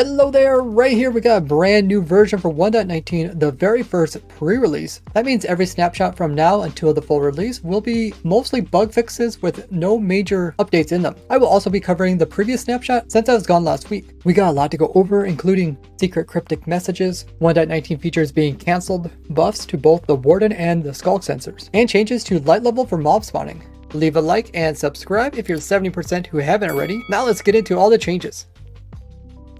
Hello there, right here we got a brand new version for 1.19, the very first pre-release. That means every snapshot from now until the full release will be mostly bug fixes with no major updates in them. I will also be covering the previous snapshot since I was gone last week. We got a lot to go over, including secret cryptic messages, 1.19 features being cancelled, buffs to both the Warden and the Skulk sensors, and changes to light level for mob spawning. Leave a like and subscribe if you're the 70% who haven't already. Now let's get into all the changes.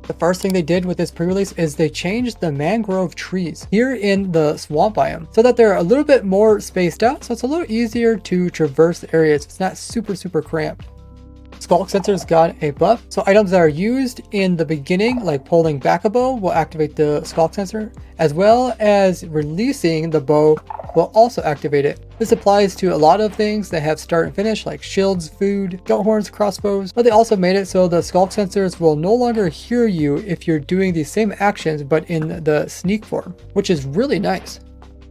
The first thing they did with this pre-release is they changed the mangrove trees here in the swamp biome so that they're a little bit more spaced out, so it's a little easier to traverse the areas. It's not super cramped. Skulk sensors got a buff, so items that are used in the beginning, like pulling back a bow, will activate the Skulk sensor, as well as releasing the bow will also activate it. This applies to a lot of things that have start and finish, like shields, food, goat horns, crossbows, but they also made it so the Skulk sensors will no longer hear you if you're doing the same actions but in the sneak form, which is really nice.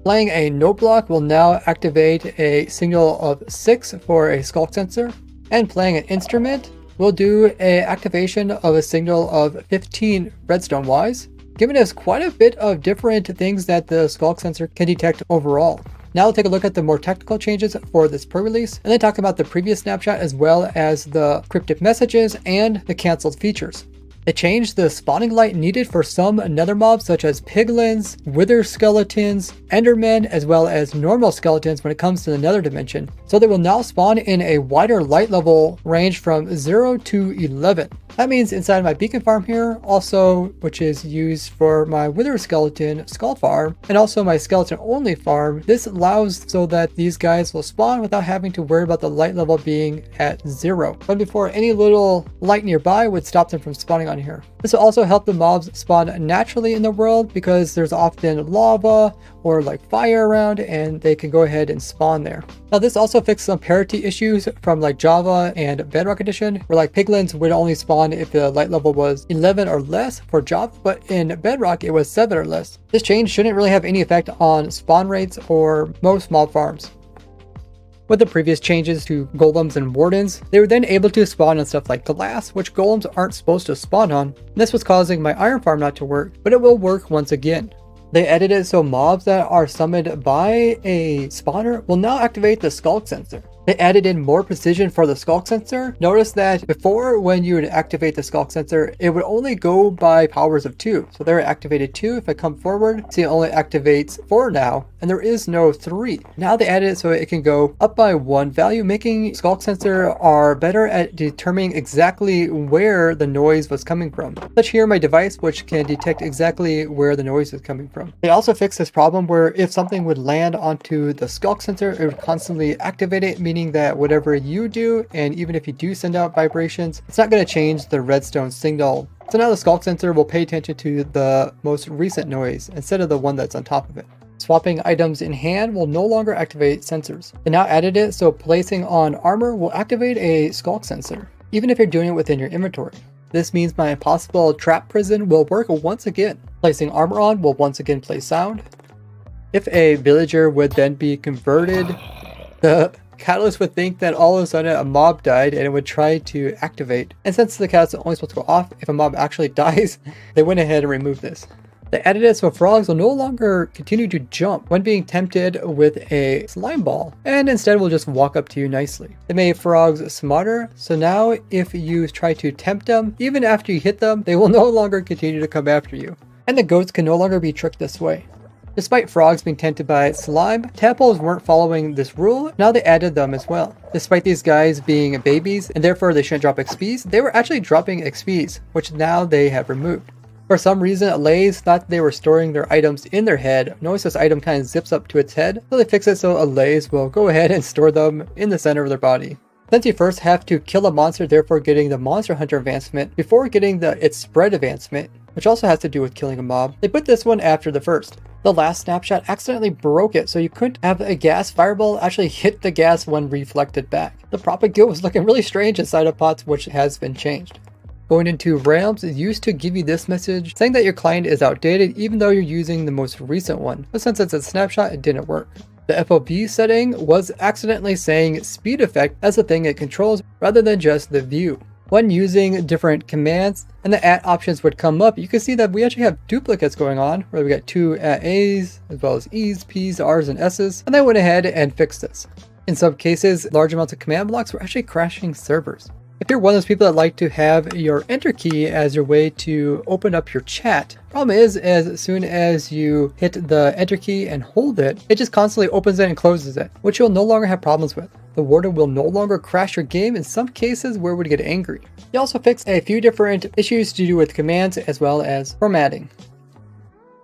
Playing a note block will now activate a signal of 6 for a Skulk sensor, and playing an instrument will do an activation of a signal of 15 redstone wise, giving us quite a bit of different things that the Skulk sensor can detect overall. Now we'll take a look at the more technical changes for this pre-release, and then talk about the previous snapshot as well as the cryptic messages and the cancelled features. They changed the spawning light needed for some nether mobs such as piglins, wither skeletons, endermen, as well as normal skeletons when it comes to the nether dimension. So they will now spawn in a wider light level range from 0 to 11. That means inside my beacon farm here, also which is used for my wither skeleton skull farm, and also my skeleton only farm, this allows so that these guys will spawn without having to worry about the light level being at 0. But before any little light nearby would stop them from spawning on here. This will also help the mobs spawn naturally in the world because there's often lava or like fire around and they can go ahead and spawn there. Now this also fixed some parity issues from like Java and Bedrock Edition, where like piglins would only spawn if the light level was 11 or less for Java, but in Bedrock it was 7 or less. This change shouldn't really have any effect on spawn rates or most mob farms. With the previous changes to golems and wardens, they were then able to spawn on stuff like glass, which golems aren't supposed to spawn on. This was causing my iron farm not to work, but it will work once again. They edited it so mobs that are summoned by a spawner will now activate the Skulk sensor. They added in more precision for the Skulk sensor. Notice that before, when you would activate the Skulk sensor, it would only go by powers of 2. So there activated 2. If I come forward, see, it only activates 4 now, and there is no 3. Now they added it so it can go up by 1 value, making Skulk sensor are better at determining exactly where the noise was coming from. Such here my device, which can detect exactly where the noise is coming from. They also fixed this problem where if something would land onto the Skulk sensor, it would constantly activate it, meaning that whatever you do, and even if you do send out vibrations, it's not going to change the redstone signal. So now the Skulk sensor will pay attention to the most recent noise instead of the one that's on top of it. Swapping items in hand will no longer activate sensors. They now added it so placing on armor will activate a Skulk sensor, even if you're doing it within your inventory. This means my impossible trap prison will work once again. Placing armor on will once again play sound. If a villager would then be converted, the catalyst would think that all of a sudden a mob died and it would try to activate. And since the catalyst is only supposed to go off if a mob actually dies, they went ahead and removed this. They added it so frogs will no longer continue to jump when being tempted with a slime ball, and instead will just walk up to you nicely. They made frogs smarter, so now if you try to tempt them, even after you hit them, they will no longer continue to come after you. And the goats can no longer be tricked this way. Despite frogs being tempted by slime, tadpoles weren't following this rule. Now they added them as well. Despite these guys being babies and therefore they shouldn't drop XPs, they were actually dropping XPs, which now they have removed. For some reason, Allays thought they were storing their items in their head. Notice this item kind of zips up to its head, so they fix it so Allays will go ahead and store them in the center of their body. Since you first have to kill a monster, therefore getting the Monster Hunter advancement before getting the Its Spread advancement, which also has to do with killing a mob, they put this one after the first. The last snapshot accidentally broke it, so you couldn't have a gas fireball actually hit the gas when reflected back. The propagate was looking really strange inside of pots, which has been changed. Going into realms is used to give you this message saying that your client is outdated even though you're using the most recent one, but since it's a snapshot it didn't work. The FOV setting was accidentally saying speed effect as the thing it controls rather than just the view. When using different commands and the @ options would come up, you can see that we actually have duplicates going on, where we got 2 @A's as well as E's, P's, R's, and S's, and they went ahead and fixed this. In some cases, large amounts of command blocks were actually crashing servers. If you're one of those people that like to have your enter key as your way to open up your chat, problem is as soon as you hit the enter key and hold it, it just constantly opens it and closes it, which you'll no longer have problems with. The warden will no longer crash your game in some cases where it would get angry. He also fixed a few different issues to do with commands as well as formatting.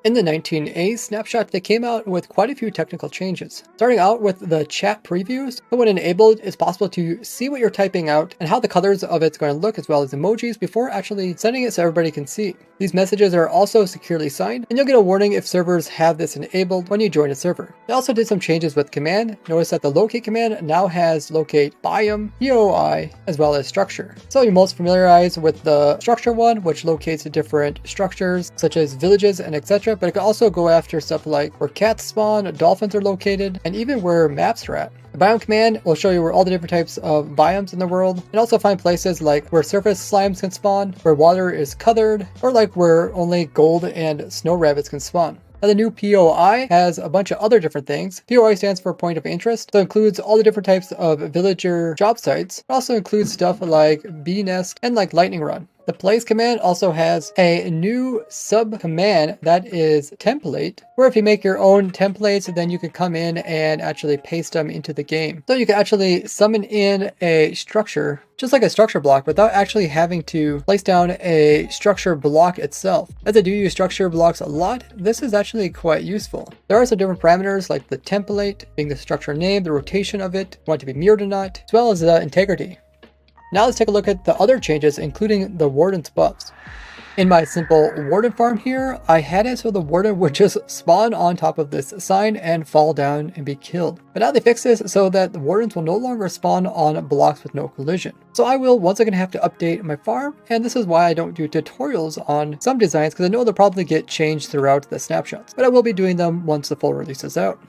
In the 19A snapshot, they came out with quite a few technical changes. Starting out with the chat previews, so when enabled, it's possible to see what you're typing out and how the colors of it's going to look as well as emojis before actually sending it so everybody can see. These messages are also securely signed, and you'll get a warning if servers have this enabled when you join a server. They also did some changes with command. Notice that the locate command now has locate biome, POI, as well as structure. So you're most familiarized with the structure one, which locates the different structures such as villages and etc. But it can also go after stuff like where cats spawn, dolphins are located, and even where maps are at. The biome command will show you where all the different types of biomes in the world, and also find places like where surface slimes can spawn, where water is colored, or like where only gold and snow rabbits can spawn. Now the new POI has a bunch of other different things. POI stands for point of interest, so it includes all the different types of villager job sites. It also includes stuff like bee nest and like lightning run. The place command also has a new sub command that is template, where if you make your own templates, then you can come in and actually paste them into the game. So you can actually summon in a structure, just like a structure block, without actually having to place down a structure block itself. As I do use structure blocks a lot, this is actually quite useful. There are some different parameters like the template, being the structure name, the rotation of it, want it to be mirrored or not, as well as the integrity. Now let's take a look at the other changes, including the warden's buffs. In my simple warden farm here, I had it so the warden would just spawn on top of this sign and fall down and be killed. But now they fixed this so that the wardens will no longer spawn on blocks with no collision. So I will once again have to update my farm, and this is why I don't do tutorials on some designs, because I know they'll probably get changed throughout the snapshots. But I will be doing them once the full release is out.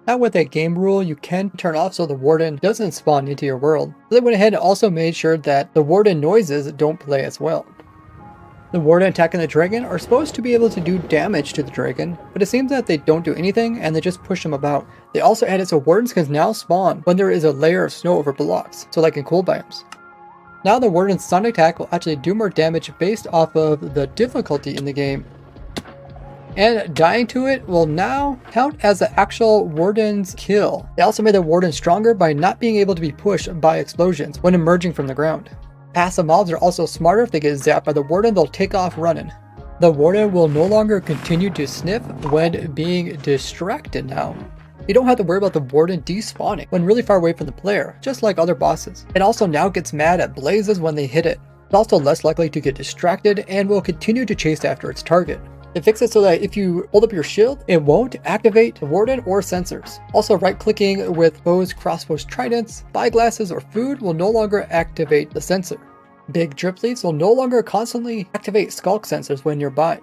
Now with a game rule, you can turn off so the warden doesn't spawn into your world. So they went ahead and also made sure that the warden noises don't play as well. The warden attacking the dragon are supposed to be able to do damage to the dragon, but it seems that they don't do anything and they just push them about. They also added so wardens can now spawn when there is a layer of snow over blocks, so like in cold biomes. Now the warden's sonic attack will actually do more damage based off of the difficulty in the game. And dying to it will now count as the actual warden's kill. They also made the warden stronger by not being able to be pushed by explosions when emerging from the ground. Passive mobs are also smarter. If they get zapped by the warden, they'll take off running. The warden will no longer continue to sniff when being distracted now. You don't have to worry about the warden despawning when really far away from the player, just like other bosses. It also now gets mad at blazes when they hit it. It's also less likely to get distracted and will continue to chase after its target. They fix it so that if you hold up your shield, it won't activate the warden or sensors. Also, right-clicking with bows, crossbows, tridents, spyglasses, or food will no longer activate the sensor. Big drip leaves will no longer constantly activate skulk sensors when nearby.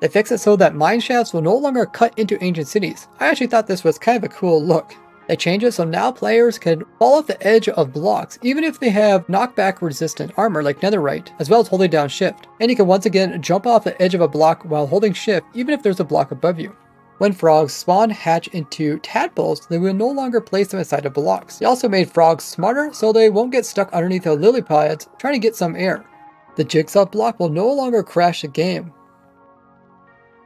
They fix it so that mine shafts will no longer cut into ancient cities. I actually thought this was kind of a cool look. They change it so now players can fall off the edge of blocks even if they have knockback resistant armor like netherite, as well as holding down shift. And you can once again jump off the edge of a block while holding shift even if there's a block above you. When frogs spawn hatch into tadpoles, they will no longer place them inside of blocks. They also made frogs smarter so they won't get stuck underneath the lily pads trying to get some air. The jigsaw block will no longer crash the game.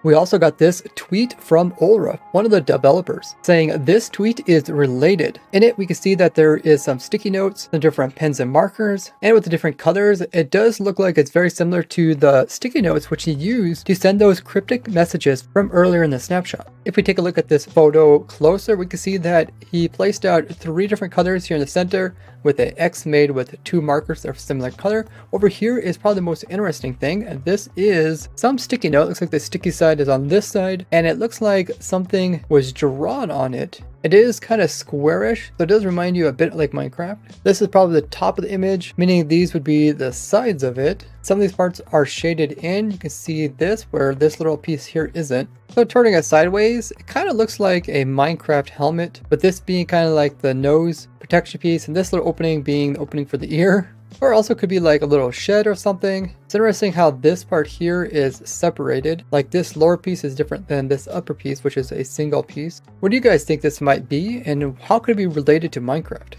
We also got this tweet from Olra, one of the developers, saying this tweet is related. In it, we can see that there is some sticky notes, some different pens and markers, and with the different colors, it does look like it's very similar to the sticky notes which he used to send those cryptic messages from earlier in the snapshot. If we take a look at this photo closer, we can see that he placed out 3 different colors here in the center with an X made with 2 markers of similar color. Over here is probably the most interesting thing, and this is some sticky note. It looks like the sticky side is on this side, and it looks like something was drawn on it. It is kind of squarish, so it does remind you a bit like Minecraft. This is probably the top of the image, meaning these would be the sides of it. Some of these parts are shaded in. You can see this where this little piece here isn't. So turning it sideways, it kind of looks like a Minecraft helmet, but this being kind of like the nose protection piece and this little opening being the opening for the ear. Or also could be like a little shed or something. It's interesting how this part here is separated. Like this lower piece is different than this upper piece, which is a single piece. What do you guys think this might be, and how could it be related to Minecraft?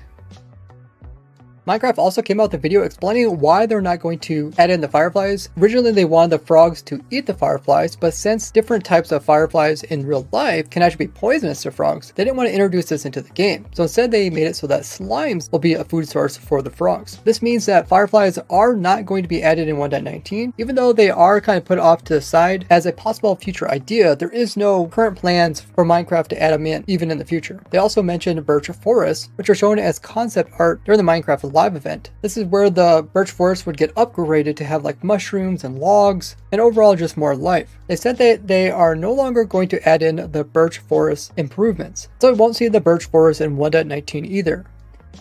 Minecraft also came out with a video explaining why they're not going to add in the fireflies. Originally they wanted the frogs to eat the fireflies, but since different types of fireflies in real life can actually be poisonous to frogs, they didn't want to introduce this into the game. So instead they made it so that slimes will be a food source for the frogs. This means that fireflies are not going to be added in 1.19, even though they are kind of put off to the side as a possible future idea. There is no current plans for Minecraft to add them in, even in the future. They also mentioned birch forests, which are shown as concept art during the Minecraft live event. This is where the birch forest would get upgraded to have like mushrooms and logs and overall just more life. They said that they are no longer going to add in the birch forest improvements, so we won't see the birch forest in 1.19 either.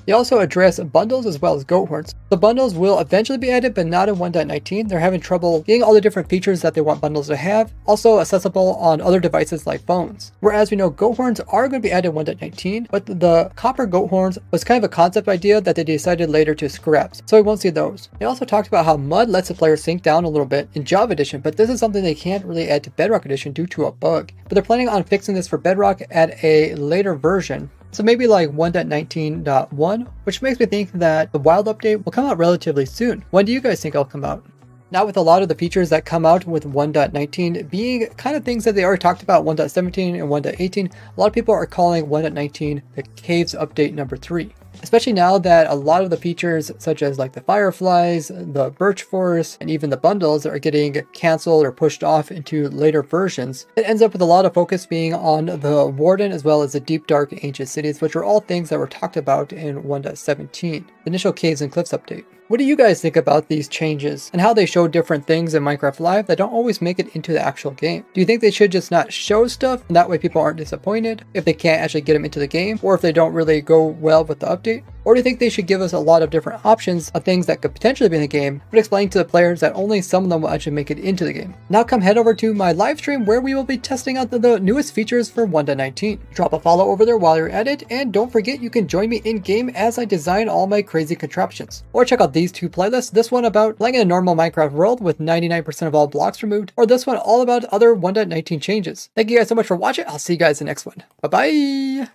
They also address bundles as well as goat horns. The bundles will eventually be added, but not in 1.19. They're having trouble getting all the different features that they want bundles to have, also accessible on other devices like phones. Whereas we know goat horns are going to be added in 1.19, but the copper goat horns was kind of a concept idea that they decided later to scrap, so we won't see those. They also talked about how mud lets the player sink down a little bit in Java Edition, but this is something they can't really add to Bedrock Edition due to a bug. But they're planning on fixing this for Bedrock at a later version. So maybe like 1.19.1, which makes me think that the wild update will come out relatively soon. When do you guys think it'll come out? Now with a lot of the features that come out with 1.19 being kind of things that they already talked about 1.17 and 1.18, a lot of people are calling 1.19 the Caves update number 3. Especially now that a lot of the features such as like the fireflies, the birch forest, and even the bundles are getting canceled or pushed off into later versions. It ends up with a lot of focus being on the Warden as well as the Deep Dark Ancient Cities, which are all things that were talked about in 1.17, the initial Caves and Cliffs update. What do you guys think about these changes and how they show different things in Minecraft Live that don't always make it into the actual game? Do you think they should just not show stuff and that way people aren't disappointed if they can't actually get them into the game, or if they don't really go well with the update? Or do you think they should give us a lot of different options of things that could potentially be in the game, but explain to the players that only some of them will actually make it into the game? Now come head over to my live stream where we will be testing out the newest features for 1.19. Drop a follow over there while you're at it, and don't forget you can join me in game as I design all my crazy contraptions. Or check out these two playlists, this one about playing in a normal Minecraft world with 99% of all blocks removed, or this one all about other 1.19 changes. Thank you guys so much for watching. I'll see you guys in the next one. Bye bye!